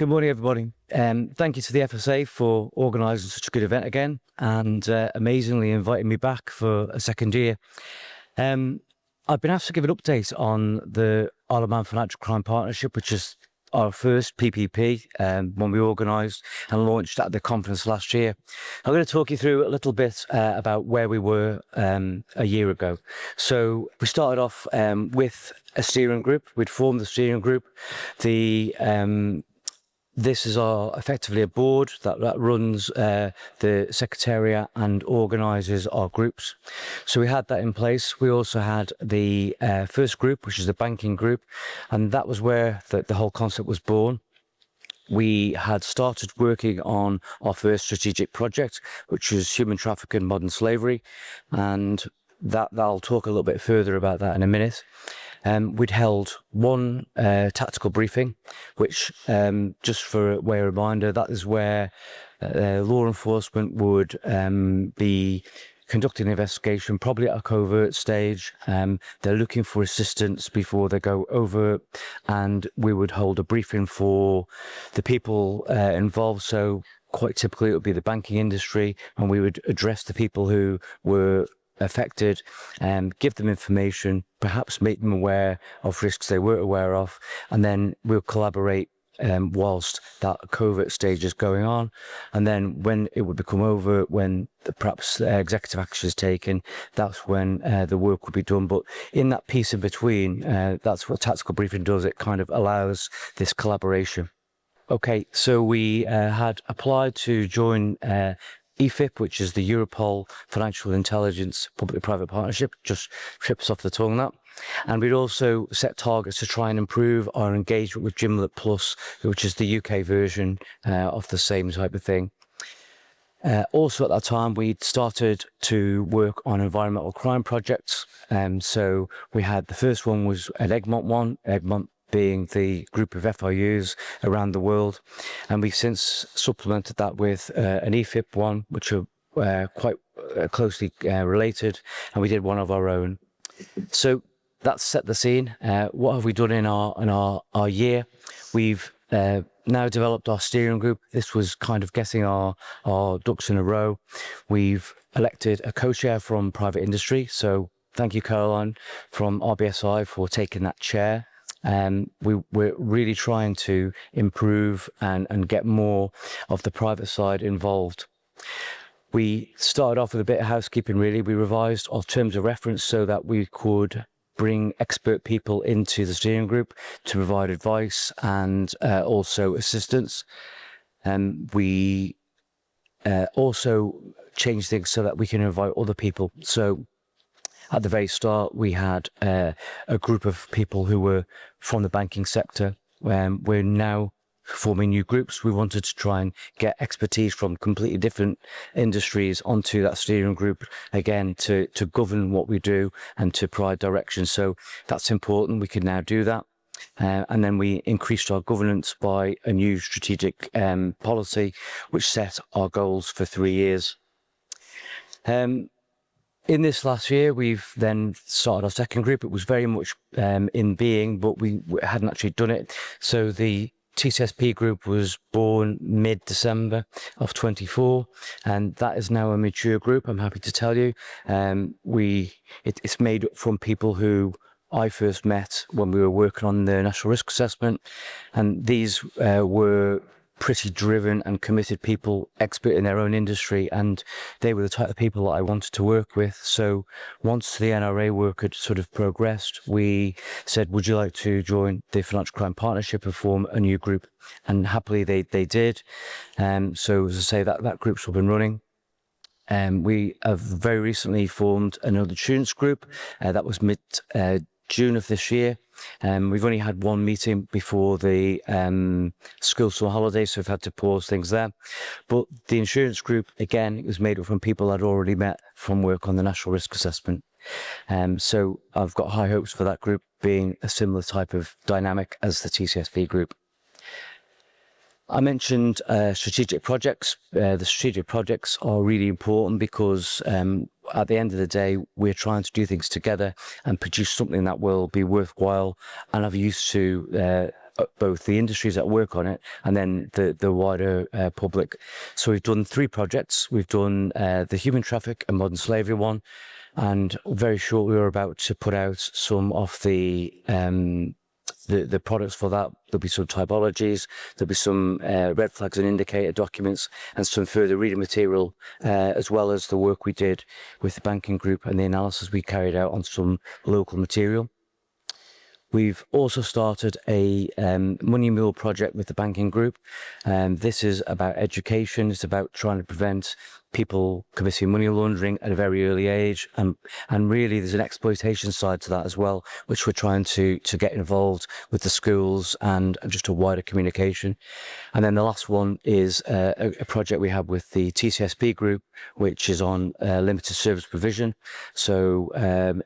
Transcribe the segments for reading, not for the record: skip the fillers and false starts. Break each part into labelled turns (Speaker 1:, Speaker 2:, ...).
Speaker 1: Good morning, everybody. Thank you to the FSA for organising such a good event again and amazingly inviting me back for a second year. I've been asked to give an update on the Isle of Man Financial Crime Partnership, which is our first PPP, one we organised and launched at the conference last year. I'm going to talk you through a little bit about where we were a year ago. So we started off with a steering group. We'd formed the steering group. This is effectively a board that runs the secretariat and organises our groups. So we had that in place. We also had the first group, which is the banking group, and that was where the whole concept was born. We had started working on our first strategic project, which was human trafficking and modern slavery, and I'll talk a little bit further about that in a minute. We'd held one tactical briefing, which, just for a way of reminder, that is where law enforcement would be conducting an investigation, probably at a covert stage. They're looking for assistance before they go over, and we would hold a briefing for the people involved. So quite typically it would be the banking industry, and we would address the people who were affected, give them information, perhaps make them aware of risks they weren't aware of, and then we'll collaborate whilst that covert stage is going on. And then when it would become over, when perhaps executive action is taken, that's when the work would be done. But in that piece in between, that's what tactical briefing does. It kind of allows this collaboration. Okay, so we had applied to join EFIP, which is the Europol Financial Intelligence Public-Private Partnership, just trips off the tongue that. And we'd also set targets to try and improve our engagement with Gimlet Plus, which is the UK version of the same type of thing. Also at that time, we'd started to work on environmental crime projects. So we had the first one was an Egmont one, Egmont being the group of FIUs around the world. And we've since supplemented that with an EFIP one, which are quite closely related, and we did one of our own. So that's set the scene. What have we done in our year? We've now developed our steering group. This was kind of getting our ducks in a row. We've elected a co-chair from private industry. So thank you, Caroline, from RBSI for taking that chair. We're really trying to improve and get more of the private side involved. We started off with a bit of housekeeping, really. We revised our terms of reference so that we could bring expert people into the steering group to provide advice and also assistance. We also changed things so that we can invite other people. So at the very start, we had a group of people who were from the banking sector. We're now forming new groups. We wanted to try and get expertise from completely different industries onto that steering group, again, to govern what we do and to provide direction. So that's important. We can now do that. And then we increased our governance by a new strategic policy, which set our goals for 3 years. In this last year, we've then started our second group. It was very much in being, but we hadn't actually done it. So the TCSP group was born mid-December of 24, and that is now a mature group, I'm happy to tell you. It's made up from people who I first met when we were working on the National Risk Assessment, and these were pretty driven and committed people, expert in their own industry, and they were the type of people that I wanted to work with. So once the NRA work had sort of progressed, we said, would you like to join the Financial Crime Partnership and form a new group? And happily they did. So as I say, that group's been running. We have very recently formed another insurance group. That was mid-June of this year. We've only had one meeting before the school summer holidays, so we've had to pause things there. But the insurance group, again, it was made up from people I'd already met from work on the National Risk Assessment. So I've got high hopes for that group being a similar type of dynamic as the TCSP group. I mentioned strategic projects. The strategic projects are really important because at the end of the day, we're trying to do things together and produce something that will be worthwhile and of use to both the industries that work on it and then the wider public. So we've done 3 projects. We've done the human traffic and modern slavery one, and very shortly we're about to put out some of the products for that. There'll be some typologies, there'll be some red flags and indicator documents, and some further reading material, as well as the work we did with the banking group and the analysis we carried out on some local material. We've also started a money mule project with the banking group. This is about education. It's about trying to prevent people committing money laundering at a very early age. And really there's an exploitation side to that as well, which we're trying to get involved with the schools and just a wider communication. And then the last one is a project we have with the TCSP group, which is on limited service provision. So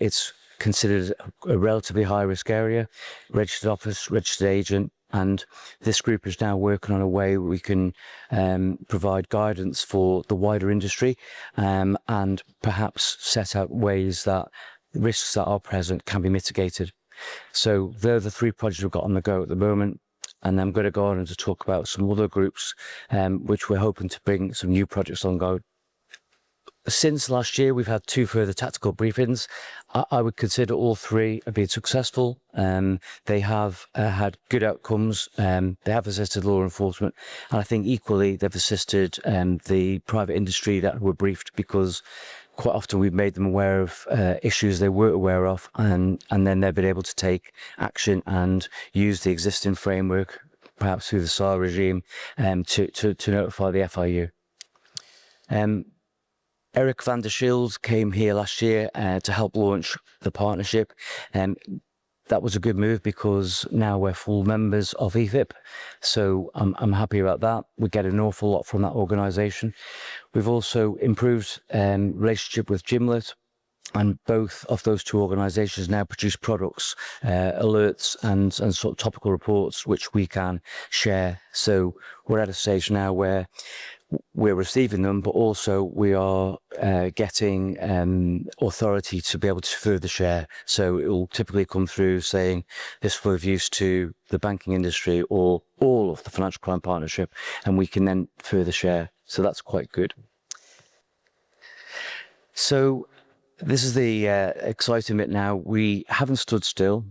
Speaker 1: it's considered a relatively high risk area, registered office, registered agent, and this group is now working on a way we can provide guidance for the wider industry, and perhaps set out ways that risks that are present can be mitigated. So they're the 3 projects we've got on the go at the moment, and I'm going to go on and to talk about some other groups which we're hoping to bring some new projects on go. Since last year, we've had 2 further tactical briefings. I would consider all 3 have been successful. They have had good outcomes. They have assisted law enforcement, and I think equally they've assisted the private industry that were briefed, because quite often we've made them aware of issues they weren't aware of, and then they've been able to take action and use the existing framework, perhaps through the SAR regime, to notify the FIU. Eric van der Schild came here last year to help launch the partnership. That was a good move because now we're full members of EFIP. So I'm happy about that. We get an awful lot from that organisation. We've also improved relationship with Gimlet, and both of those 2 organisations now produce products, alerts and sort of topical reports which we can share. So we're at a stage now where we're receiving them, but also we are getting authority to be able to further share. So it will typically come through saying this will have use to the banking industry or all of the financial crime partnership, and we can then further share. So that's quite good. So this is the exciting bit now. We haven't stood still.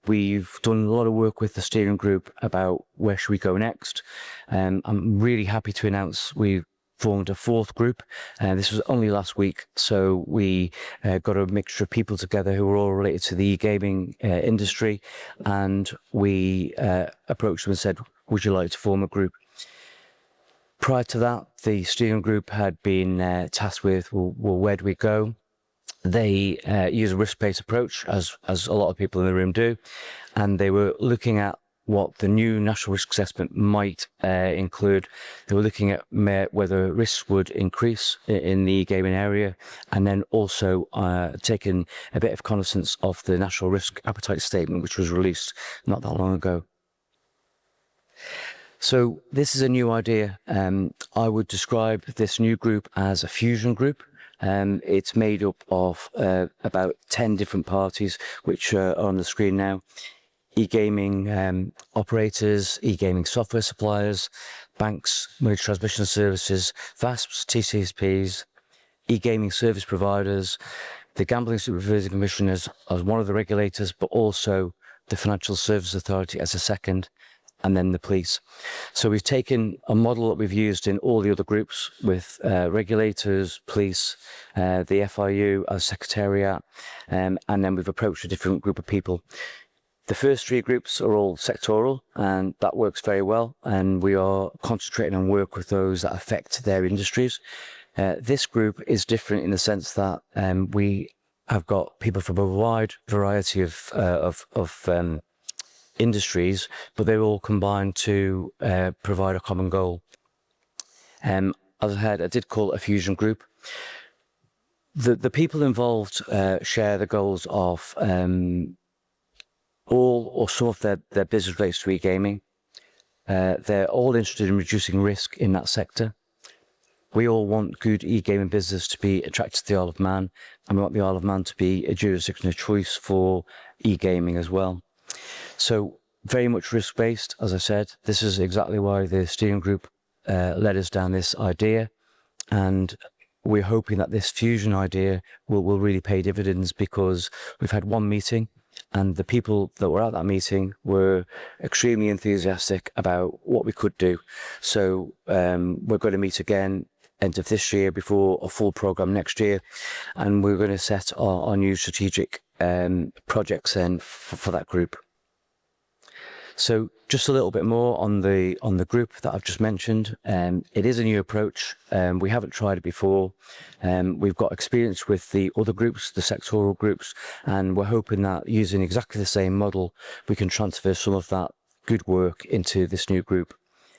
Speaker 1: We've done a lot of work with the steering group about where should we go next. I'm really happy to announce we've formed a 4th group. This was only last week, so we got a mixture of people together who were all related to the e-gaming industry, and we approached them and said, would you like to form a group? Prior to that, the steering group had been tasked with, well, where do we go? They use a risk-based approach, as a lot of people in the room do, and they were looking at what the new national risk assessment might include. They were looking at whether risks would increase in the gaming area, and then also taking a bit of cognizance of the national risk appetite statement, which was released not that long ago. So this is a new idea. I would describe this new group as a fusion group. It's made up of about 10 different parties, which are on the screen now. E-gaming operators, e-gaming software suppliers, banks, money transmission services, VASPs, TCSPs, e-gaming service providers, the Gambling Supervisory Commission as one of the regulators, but also the Financial Services Authority as a second, and then the police. So we've taken a model that we've used in all the other groups with regulators, police, the FIU as secretariat, and then we've approached a different group of people. The first 3 groups are all sectoral, and that works very well, and we are concentrating on work with those that affect their industries. This group is different in the sense that we have got people from a wide variety of industries, but they all combine to provide a common goal. As I did call it a fusion group. The people involved share the goals of all or some of their business relates to e-gaming. They're all interested in reducing risk in that sector. We all want good e-gaming business to be attracted to the Isle of Man, and we want the Isle of Man to be a jurisdiction of choice for e-gaming as well. So very much risk-based, as I said. This is exactly why the steering group led us down this idea, and we're hoping that this fusion idea will really pay dividends, because we've had one meeting and the people that were at that meeting were extremely enthusiastic about what we could do. So we're going to meet again end of this year before a full program next year, and we're going to set our new strategic projects then for that group. So just a little bit more on the group that I've just mentioned. It is a new approach. We haven't tried it before. We've got experience with the other groups, the sectoral groups, and we're hoping that using exactly the same model, we can transfer some of that good work into this new group.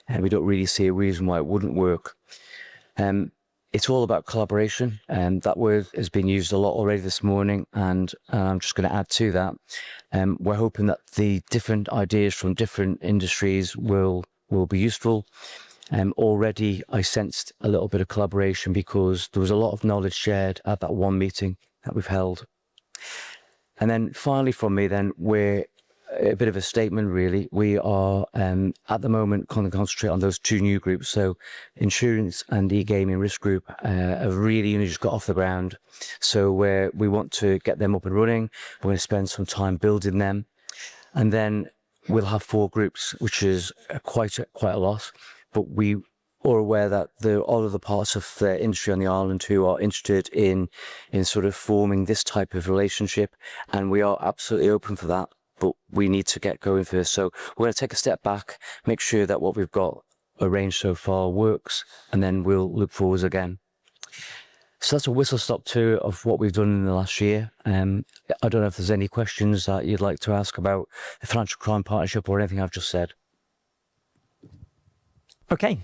Speaker 1: And we don't really see a reason why it wouldn't work. It's all about collaboration, and that word has been used a lot already this morning, and I'm just going to add to that. We're hoping that the different ideas from different industries will be useful. Already I sensed a little bit of collaboration because there was a lot of knowledge shared at that one meeting that we've held. And then finally from me then, we're a bit of a statement really. We are at the moment going to concentrate on those two new groups. So insurance and e-gaming risk group have really only just got off the ground. So we want to get them up and running. We're going to spend some time building them, and then we'll have 4 groups, which is quite a lot. But we are aware that there are all other parts of the industry on the island who are interested in sort of forming this type of relationship, and we are absolutely open for that. But we need to get going first. So we're going to take a step back, make sure that what we've got arranged so far works, and then we'll look forwards again. So that's a whistle-stop tour of what we've done in the last year. I don't know if there's any questions that you'd like to ask about the Financial Crime Partnership or anything I've just said.
Speaker 2: Okay,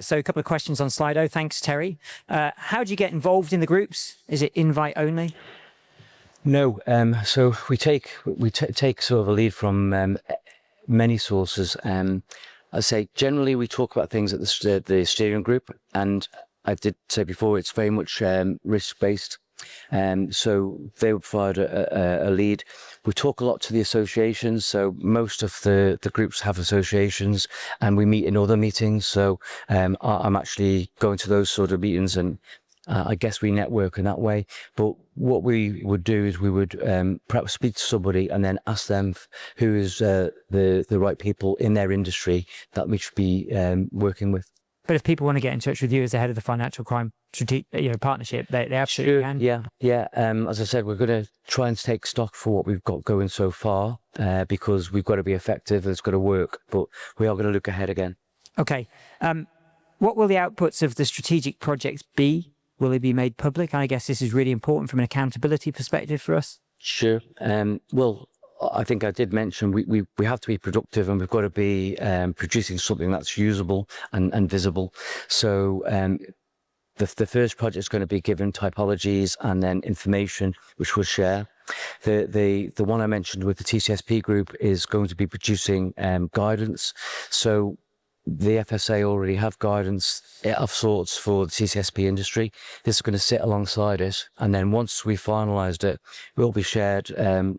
Speaker 2: so a couple of questions on Slido. Thanks, Terry. How do you get involved in the groups? Is it invite only?
Speaker 1: No, so we take sort of a lead from many sources. I say generally we talk about things at the steering group, and I did say before it's very much risk based. So they would provide a lead. We talk a lot to the associations, so most of the groups have associations, and we meet in other meetings. So I'm actually going to those sort of meetings, and I guess we network in that way. But what we would do is we would perhaps speak to somebody and then ask them who is the right people in their industry that we should be working with.
Speaker 2: But if people want to get in touch with you as the head of the Financial Crime Partnership, they absolutely can.
Speaker 1: Yeah. As I said, we're going to try and take stock for what we've got going so far, because we've got to be effective. It's got to work, but we are going to look ahead again.
Speaker 2: Okay. What will the outputs of the strategic projects be? Will they be made public? I guess this is really important from an accountability perspective for us. Sure.
Speaker 1: Well, I think I did mention we have to be productive, and we've got to be producing something that's usable and visible. So the first project is going to be given typologies and then information which we'll share. The one I mentioned with the TCSP group is going to be producing guidance. So the FSA already have guidance of sorts for the TCSP industry. This is going to sit alongside it, and then once we've finalised it, it will be shared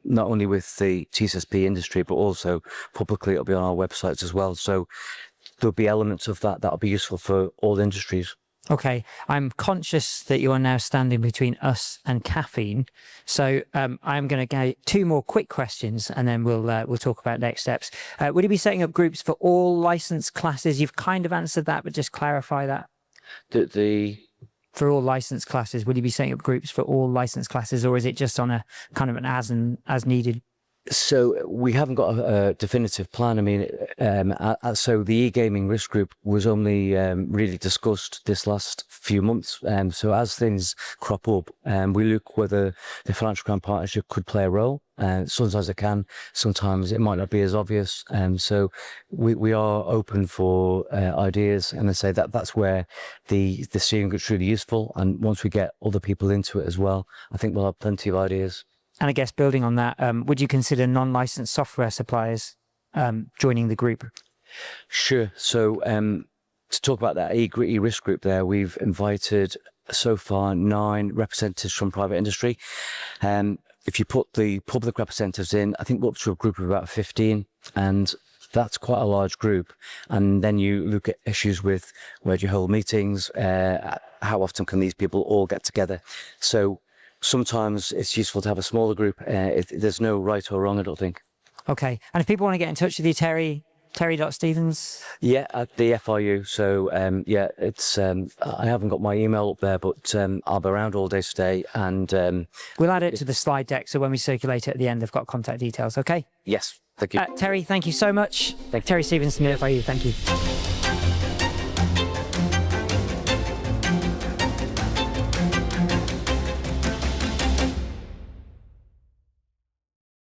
Speaker 1: not only with the TCSP industry but also publicly. It'll be on our websites as well. So there'll be elements of that'll be useful for all industries.
Speaker 2: Okay, I'm conscious that you are now standing between us and caffeine, so I'm going to get 2 more quick questions, and then we'll talk about next steps. Would you be setting up groups for all licensed classes? You've kind of answered that, but just clarify that. For all licensed classes, would you be setting up groups for all licensed classes, or is it just on a kind of an as needed?
Speaker 1: So we haven't got a definitive plan. I mean, so the e-gaming risk group was only really discussed this last few months. So as things crop up, we look whether the Financial Crime Partnership could play a role. Sometimes it can, sometimes it might not be as obvious. So we are open for ideas, and I say that's where the steering group is really useful. And once we get other people into it as well, I think we'll have plenty of ideas.
Speaker 2: And I guess building on that, would you consider non-licensed software suppliers joining the group? Sure.
Speaker 1: So to talk about that e-risk group there, we've invited so far 9 representatives from private industry. If you put the public representatives in, I think we're up to a group of about 15. And that's quite a large group. And then you look at issues with where do you hold meetings, how often can these people all get together. So sometimes it's useful to have a smaller group. There's no right or wrong, I don't think.
Speaker 2: Okay. And if people want to get in touch with you, Terry.Stevens?
Speaker 1: Yeah, at the FRU. So yeah, it's I haven't got my email up there, but I'll be around all day today. And
Speaker 2: We'll add it to the slide deck, so when we circulate it at the end, they've got contact details. Okay.
Speaker 1: yes, thank you.
Speaker 2: Terry, thank you so much. Terry Stevens from the FRU. Thank you.